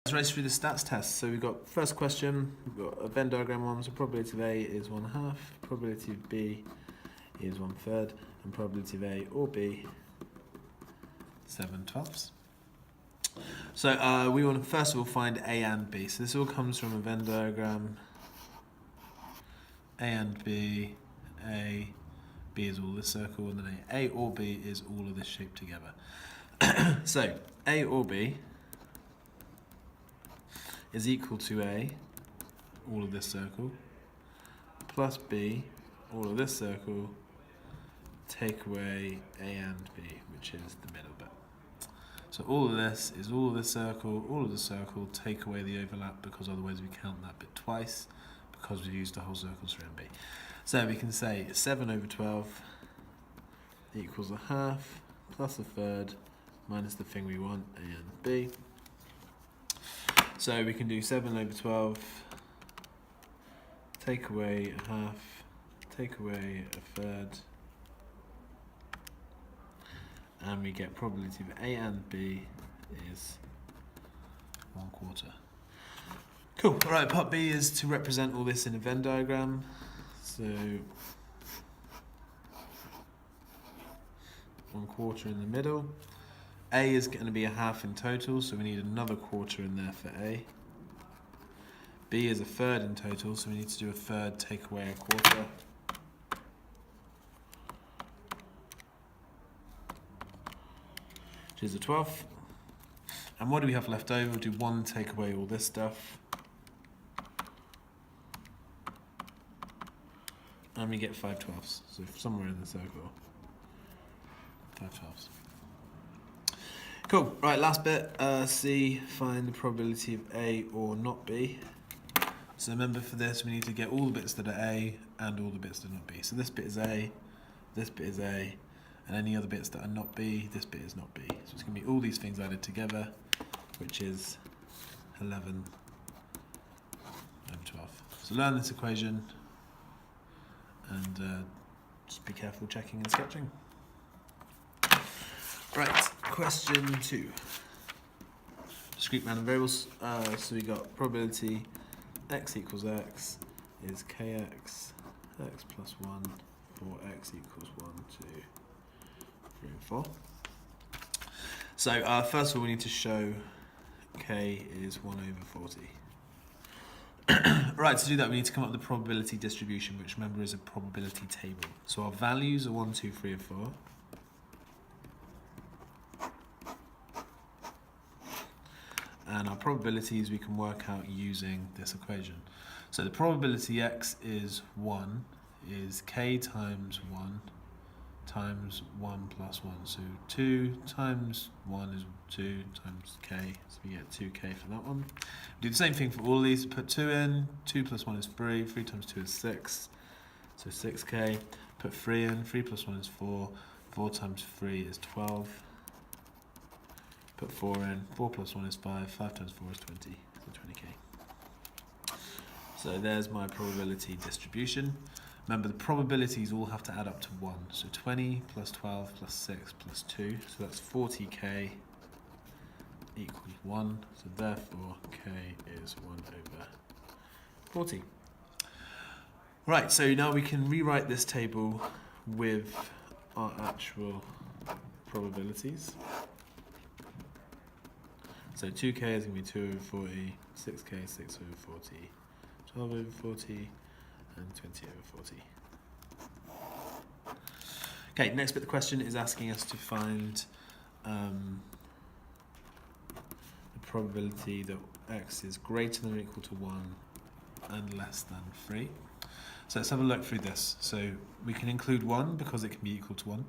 Let's race through the stats test. So we've got first question, we've got a Venn diagram one, so probability of A is 1/2, probability of B is 1/3, and probability of A or B 7/12. So we want to first of all find A and B. So this all comes from a Venn diagram. A and B, A, B is all this circle, and then A or B is all of this shape together. So A or B is equal to A, all of this circle, plus B, all of this circle, take away A and B, which is the middle bit. So all of this is all of this circle, all of the circle, take away the overlap, because otherwise we count that bit twice, because we've used the whole circles for MB. So we can say 7/12 equals 1/2 plus 1/3 minus the thing we want, A and B. So we can do 7/12, take away 1/2, take away 1/3, and we get probability of A and B is 1/4. Cool. Alright, part B is to represent all this in a Venn diagram. So 1/4 in the middle. A is going to be 1/2 in total, so we need another quarter in there for A. B is 1/3 in total, so we need to do 1/3, take away 1/4. Which is 1/12. And what do we have left over? We'll do 1, take away all this stuff. And we get 5/12, so somewhere in the circle. 5/12. Cool. Right, last bit. C, find the probability of A or not B. So remember, for this we need to get all the bits that are A and all the bits that are not B. So this bit is A, this bit is A, and any other bits that are not B, this bit is not B. So it's going to be all these things added together, which is 11/12. So learn this equation, and just be careful checking and sketching. Right, question 2. Discrete random variables. So we got probability x equals x is kx, x plus 1, for x equals 1, 2, 3, and 4. So first of all, we need to show k is 1/40. Right, to do that we need to come up with the probability distribution, which remember is a probability table. So our values are 1, 2, 3, and 4. And our probabilities we can work out using this equation. So the probability x is 1 is k times 1 times 1 plus 1. So 2 times 1 is 2 times k, so we get 2k for that one. Do the same thing for all these, put 2 in, 2 plus 1 is 3, 3 times 2 is 6, so 6k, put 3 in, 3 plus 1 is 4, 4 times 3 is 12, put 4 in, 4 plus 1 is 5, 5 times 4 is 20, so 20k. So there's my probability distribution. Remember, the probabilities all have to add up to 1. So 20 plus 12 plus 6 plus 2. So that's 40k equals 1. So therefore, k is 1/40. Right, so now we can rewrite this table with our actual probabilities. So 2k is going to be 2/40, 6k is 6/40, 12/40, and 20/40. Okay, next bit of the question is asking us to find the probability that x is greater than or equal to 1 and less than 3. So let's have a look through this. So we can include 1 because it can be equal to 1.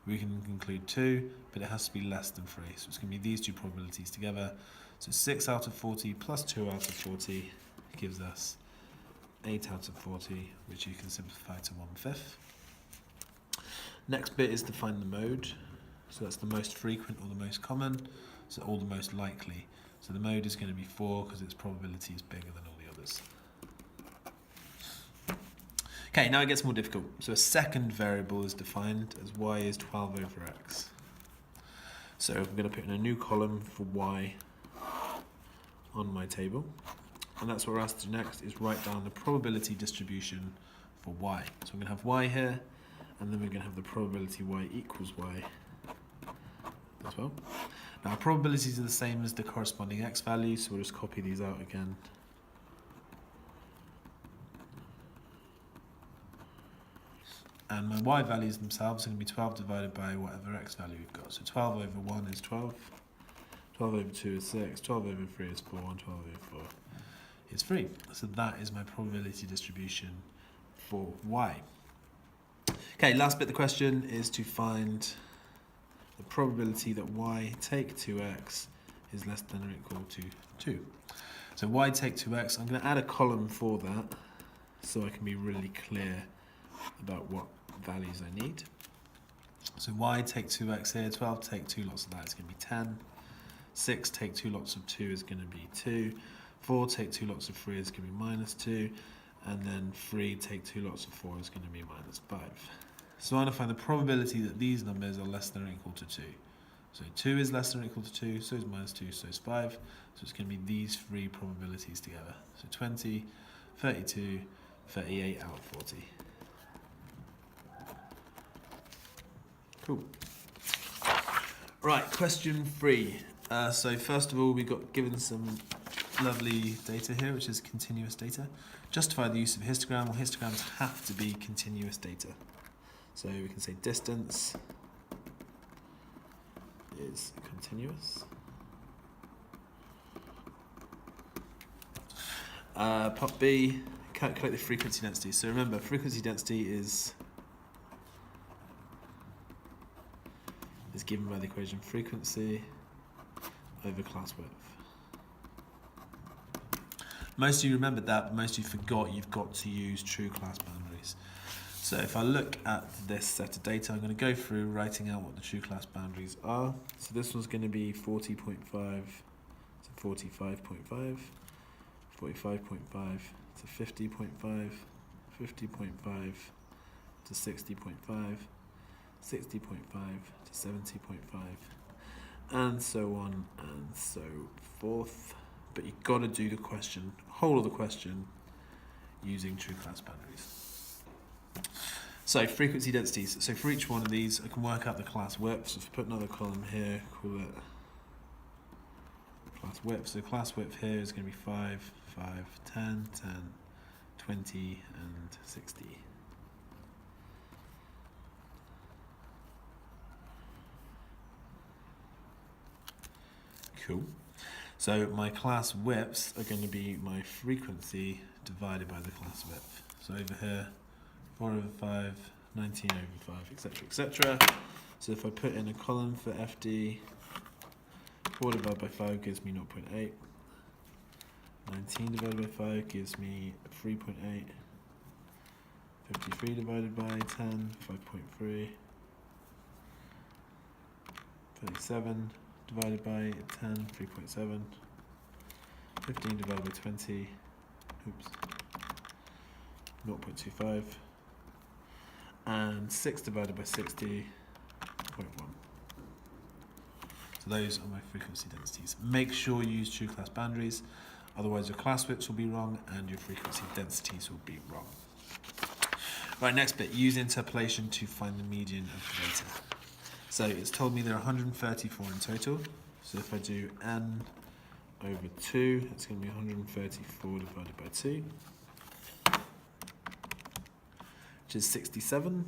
We can include 2, but it has to be less than 3. So it's going to be these two probabilities together. So 6/40 plus 2/40 gives us 8/40, which you can simplify to 1/5. Next bit is to find the mode. So that's the most frequent or the most common, so or the most likely. So the mode is going to be 4 because its probability is bigger than all the others. Okay, now it gets more difficult. So a second variable is defined as y is 12/x. So we're going to put in a new column for y. on my table. And that's what we're asked to do next, is write down the probability distribution for y. So I'm going to have y here, and then we're going to have the probability y equals y as well. Now probabilities are the same as the corresponding x values, so we'll just copy these out again. And my y values themselves are going to be 12 divided by whatever x value we've got. So 12 over 1 is 12, 12 over 2 is 6, 12 over 3 is 4, and 12 over 4 is 3. So that is my probability distribution for y. Okay, last bit of the question is to find the probability that y take 2x is less than or equal to 2. So y take 2x, I'm going to add a column for that so I can be really clear about what values I need. So y take 2x here, 12 take 2 lots of that is going to be 10. 6 take 2 lots of 2 is going to be 2. 4 take 2 lots of 3 is going to be minus 2. And then 3 take 2 lots of 4 is going to be minus 5. So I want to find the probability that these numbers are less than or equal to 2. So 2 is less than or equal to 2, so is minus 2, so is 5. So it's going to be these three probabilities together. So 20, 32, 38 out of 40. Cool. Right, question 3. So first of all, we got given some lovely data here, which is continuous data. Justify the use of histogram. Well, histograms have to be continuous data. So we can say distance is continuous. Part B, calculate the frequency density. So remember, frequency density is given by the equation frequency over class width. Most of you remembered that, but most of you forgot you've got to use true class boundaries. So if I look at this set of data, I'm going to go through writing out what the true class boundaries are. So this one's going to be 40.5 to 45.5, 45.5 to 50.5, 50.5 to 60.5, 60.5 to 70.5, and so on and so forth. But you've got to do the question, whole of the question, using true class boundaries. So frequency densities. So for each one of these, I can work out the class width. So if I put another column here, call it class width. So class width here is going to be 5, 5, 10, 10, 20, and 60. Cool. So my class widths are going to be my frequency divided by the class width. So over here, 4 over 5, 19 over 5, etc., etc. So if I put in a column for FD, 4 divided by 5 gives me 0.8. 19 divided by 5 gives me 3.8. 53 divided by 10, 5.3. 37 divided by 10, 3.7. 15 divided by 20, oops, 0.25. And 6 divided by 60, 0.1. So those are my frequency densities. Make sure you use true class boundaries, otherwise your class widths will be wrong and your frequency densities will be wrong. Right, next bit, use interpolation to find the median of the data. So it's told me there are 134 in total. So if I do n over 2, it's going to be 134 divided by 2, which is 67.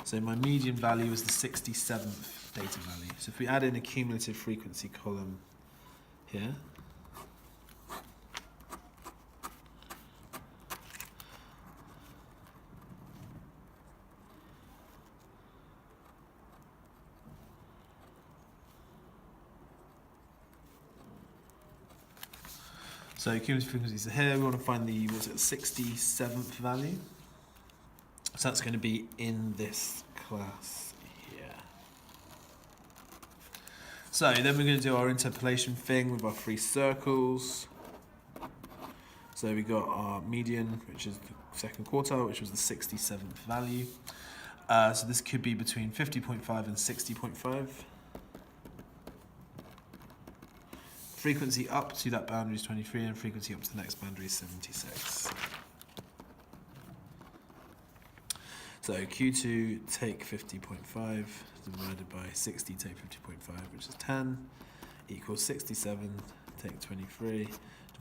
So my median value is the 67th data value. So if we add in a cumulative frequency column here, so cumulative frequencies are here. We want to find the, what's it, 67th value. So that's going to be in this class here. So then we're going to do our interpolation thing with our three circles. So we got our median, which is the second quartile, which was the 67th value. So this could be between 50.5 and 60.5. frequency up to that boundary is 23, and frequency up to the next boundary is 76. So Q2 take 50.5 divided by 60 take 50.5, which is 10, equals 67 take 23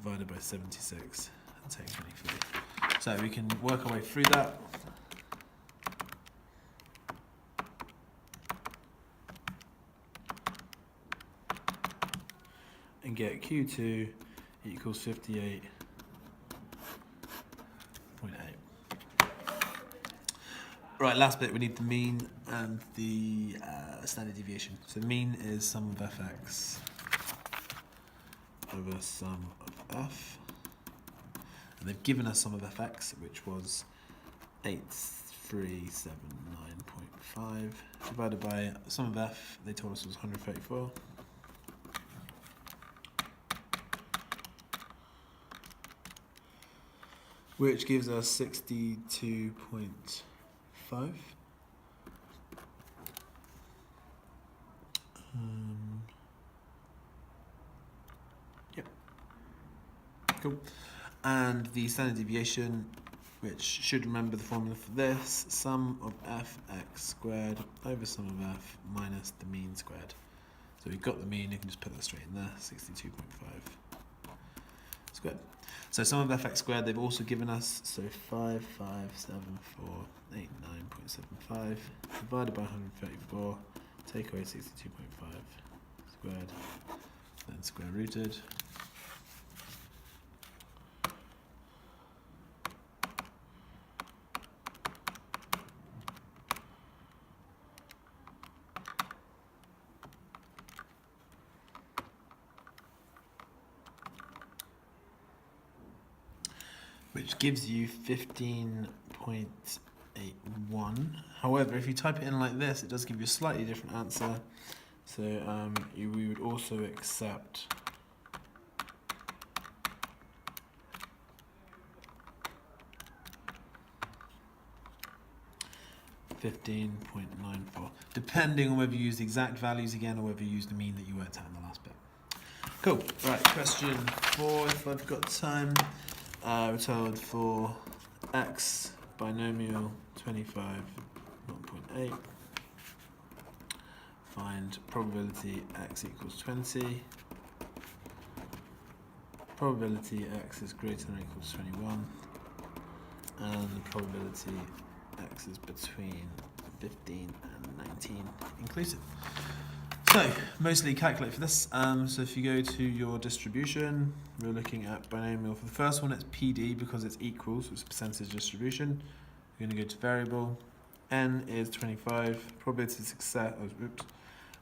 divided by 76 and take 23. So we can work our way through that. And get Q2 equals 58.8. Right, last bit, we need the mean and the standard deviation. So the mean is sum of fx over sum of f. And they've given us sum of fx, which was 8379.5 divided by sum of f, they told us was 134. Which gives us 62.5. Yep. Cool. And the standard deviation, which should remember the formula for this, sum of fx squared over sum of f minus the mean squared. So we've got the mean, you can just put that straight in there, 62.5 squared. So sum of fx squared they've also given us, so 557489.75 divided by 134, take away 62.5 squared, then square rooted. Which gives you 15.81. However, if you type it in like this, it does give you a slightly different answer. So we would also accept 15.94, depending on whether you use the exact values again or whether you use the mean that you worked out in the last bit. Cool. Right, question 4, if I've got time. We're told for x binomial 25 0.8, find probability x equals 20, probability x is greater than or equal to 21, and the probability x is between 15 and 19 inclusive. So, mostly calculate for this. So if you go to your distribution, we're looking at binomial. For the first one, it's PD because it's equal, so it's a percentage distribution. We're going to go to variable. N is 25. Probability of success,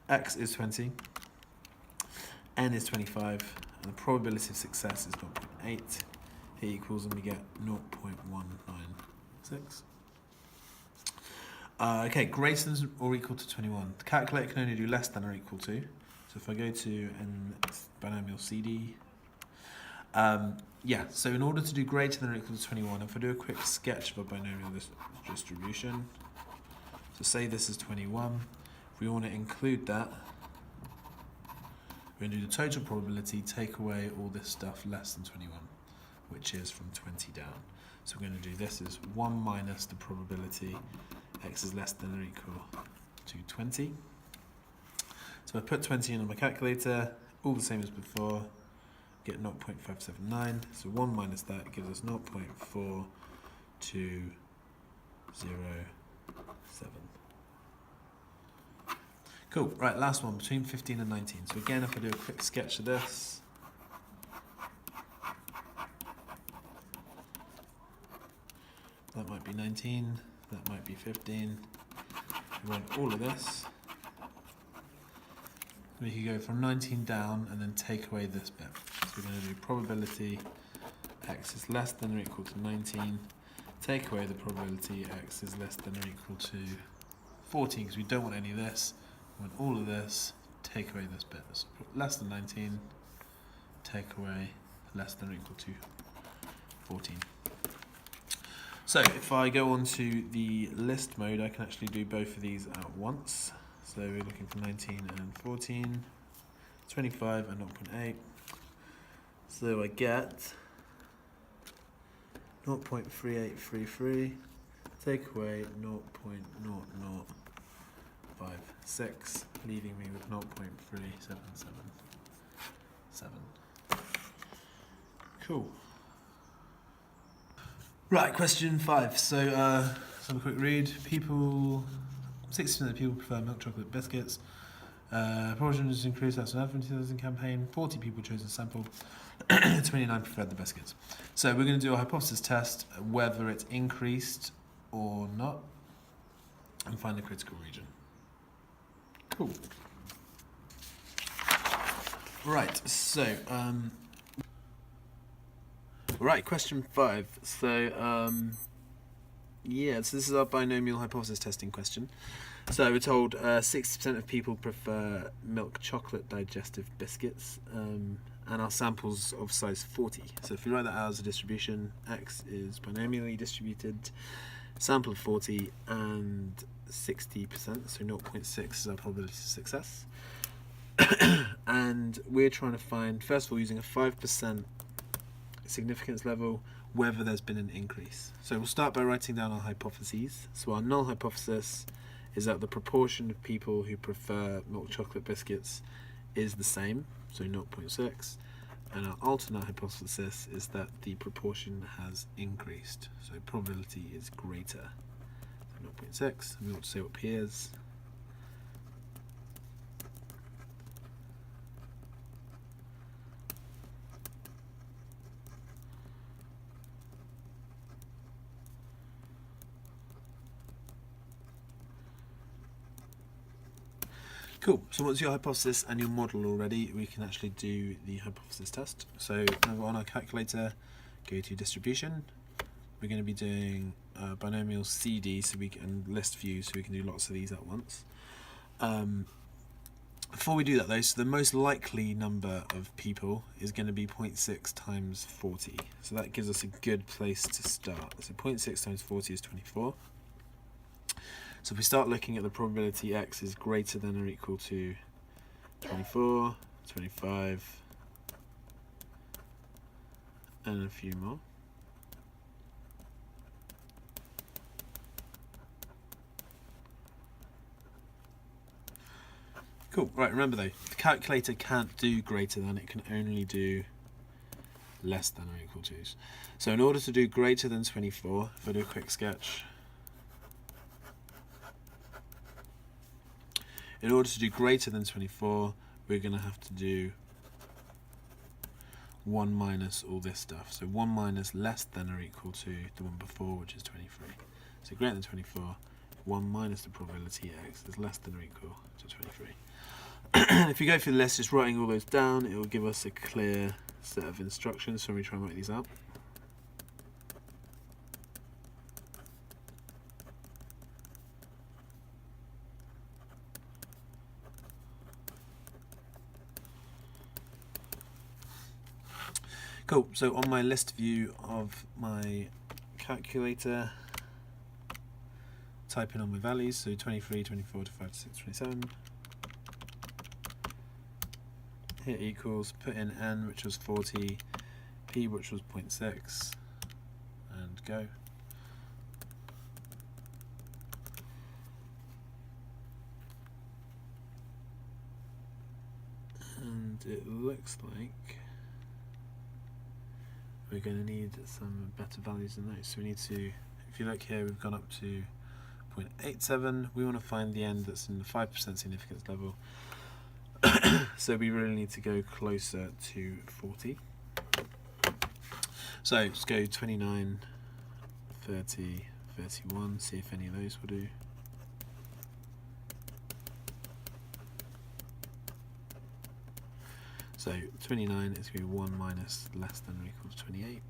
X is 20. N is 25. And the probability of success is 0.8. It equals, and we get 0.196. Okay, greater than or equal to 21. The calculator can only do less than or equal to. So if I go to binomial CD, so in order to do greater than or equal to 21, if I do a quick sketch of a binomial distribution, so say this is 21, if we want to include that, we're going to do the total probability, take away all this stuff less than 21, which is from 20 down. So we're going to do this as 1 minus the probability x is less than or equal to 20. So I put 20 in on my calculator, all the same as before, get 0.579. So 1 minus that gives us 0.4207. Cool, right, last one, between 15 and 19. So again, if I do a quick sketch of this, that might be 19, that might be 15. We want all of this. We can go from 19 down and then take away this bit. So we're going to do probability x is less than or equal to 19. Take away the probability x is less than or equal to 14, because we don't want any of this. We want all of this, take away this bit. So less than 19, take away less than or equal to 14. So if I go on to the list mode, I can actually do both of these at once. So we're looking for 19 and 14, 25 and 0.8. So I get 0.3833, take away 0.0056, leaving me with 0.3777. Cool. Right, question 5. So, let's have a quick read. 60% of people prefer milk chocolate biscuits. Proportion has increased after an advent 2000 campaign. 40 people chose a sample. 29 preferred the biscuits. So we're going to do a hypothesis test, whether it's increased or not, and find the critical region. Cool. Right, so, right, question 5. So, so this is our binomial hypothesis testing question. So we're told 60% of people prefer milk chocolate digestive biscuits, and our sample's of size 40. So if we write that out as a distribution, X is binomially distributed, sample of 40 and 60%, so 0.6 is our probability of success. And we're trying to find, first of all, using a 5% significance level, whether there's been an increase. So we'll start by writing down our hypotheses. So our null hypothesis is that the proportion of people who prefer milk chocolate biscuits is the same, so 0.6, and our alternate hypothesis is that the proportion has increased, so probability is greater, so 0.6, and we want to say what P is. Cool, so once your hypothesis and your model already, we can actually do the hypothesis test. So now we're on our calculator, go to distribution. We're going to be doing binomial CD, so we can list views, so we can do lots of these at once. Before we do that though, so the most likely number of people is going to be 0.6 times 40. So that gives us a good place to start. So 0.6 times 40 is 24. So if we start looking at the probability X is greater than or equal to 24, 25, and a few more. Cool, right, remember though, the calculator can't do greater than, it can only do less than or equal to. So in order to do greater than 24, if I do a quick sketch, in order to do greater than 24, we're going to have to do 1 minus all this stuff. So 1 minus less than or equal to the one before, which is 23. So greater than 24, 1 minus the probability X is less than or equal to 23. If you go through the list, just writing all those down, it will give us a clear set of instructions. So let me try and write these out. Cool, so on my list view of my calculator, type in all my values, so 23, 24, 25, 26, 27. Hit equals, put in n, which was 40, p, which was 0.6, and go. And it looks like we're going to need some better values than those. So we need to, if you look here, we've gone up to 0.87. We want to find the end that's in the 5% significance level. So we really need to go closer to 40. So let's go 29, 30, 31, see if any of those will do. So 29 is going to be 1 minus less than or equal to 28.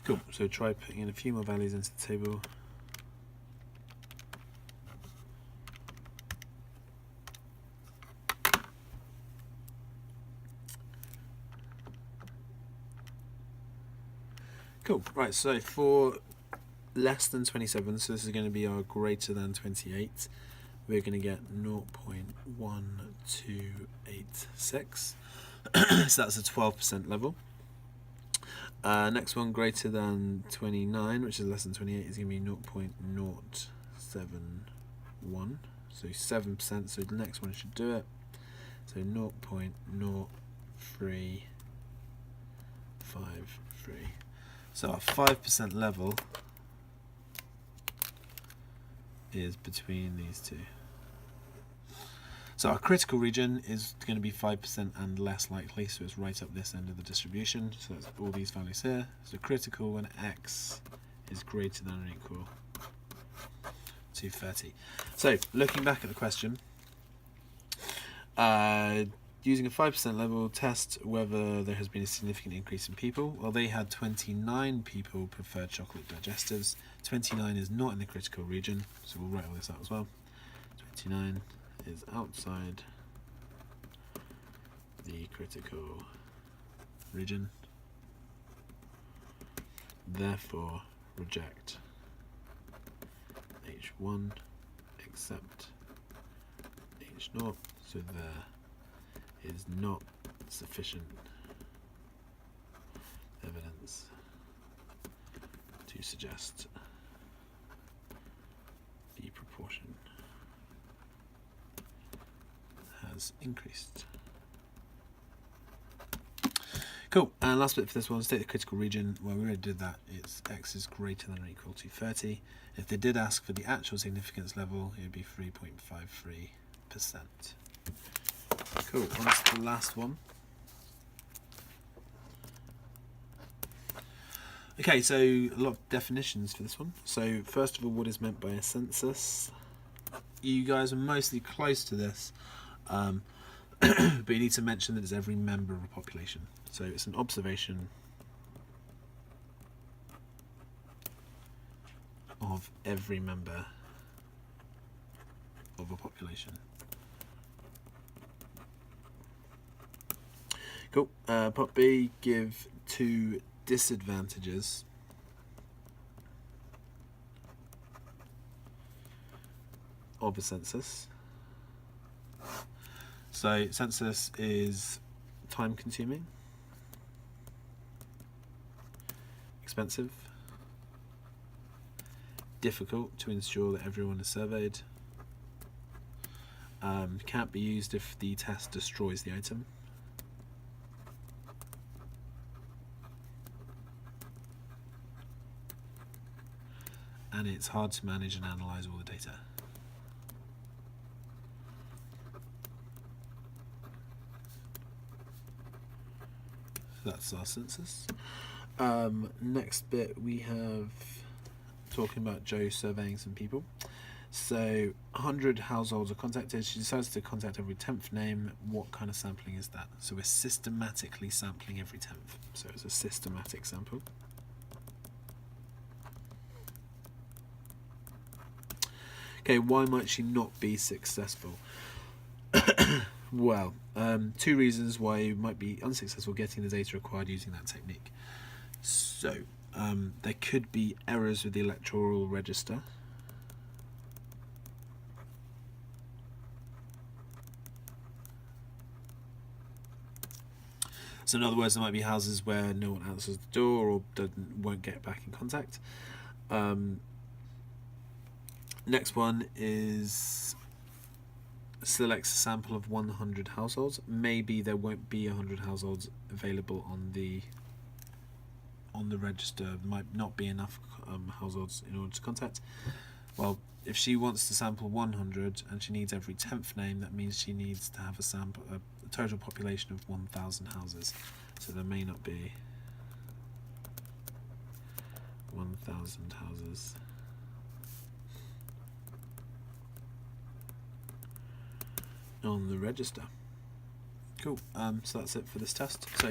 Cool, so try putting in a few more values into the table. Cool, right, so for less than 27, so this is going to be our greater than 28. We're going to get 0.1286. So that's a 12% level. Next one, greater than 29, which is less than 28, is going to be 0.071. So 7%, so the next one should do it. So 0.0353. So our 5% level is between these two. So our critical region is going to be 5% and less likely, so it's right up this end of the distribution. So that's all these values here. So critical when x is greater than or equal to 30. So looking back at the question, using a 5% level, test whether there has been a significant increase in people. Well, they had 29 people preferred chocolate digestives. 29 is not in the critical region, so we'll write all this out as well. 29 is outside the critical region. Therefore, reject H1, accept H0. So there is not sufficient evidence to suggest the proportion has increased. Cool, and last bit for this one, state the critical region. Well, we already did that. It's x is greater than or equal to 30. If they did ask for the actual significance level, it would be 3.53%. Cool, on to the last one. Okay, so a lot of definitions for this one. So first of all, what is meant by a census? You guys are mostly close to this, but you need to mention that it's every member of a population. So it's an observation of every member of a population. Cool. Part B, give 2 disadvantages of a census. So census is time consuming, expensive, difficult to ensure that everyone is surveyed, can't be used if the test destroys the item, and it's hard to manage and analyze all the data. That's our census. Next bit we have talking about Joe surveying some people. So 100 households are contacted. She decides to contact every 10th name. What kind of sampling is that? So we're systematically sampling every 10th. So it's a systematic sample. Okay, why might she not be successful? Well, 2 reasons why you might be unsuccessful getting the data required using that technique. So, there could be errors with the electoral register. So in other words, there might be houses where no one answers the door or won't get back in contact. Next one is selects a sample of 100 households. Maybe there won't be 100 households available on the register. Might not be enough households in order to contact. Well, if she wants to sample 100 and she needs every 10th name, that means she needs to have a total population of 1,000 houses. So there may not be 1,000 houses on the register. Cool. So that's it for this test. So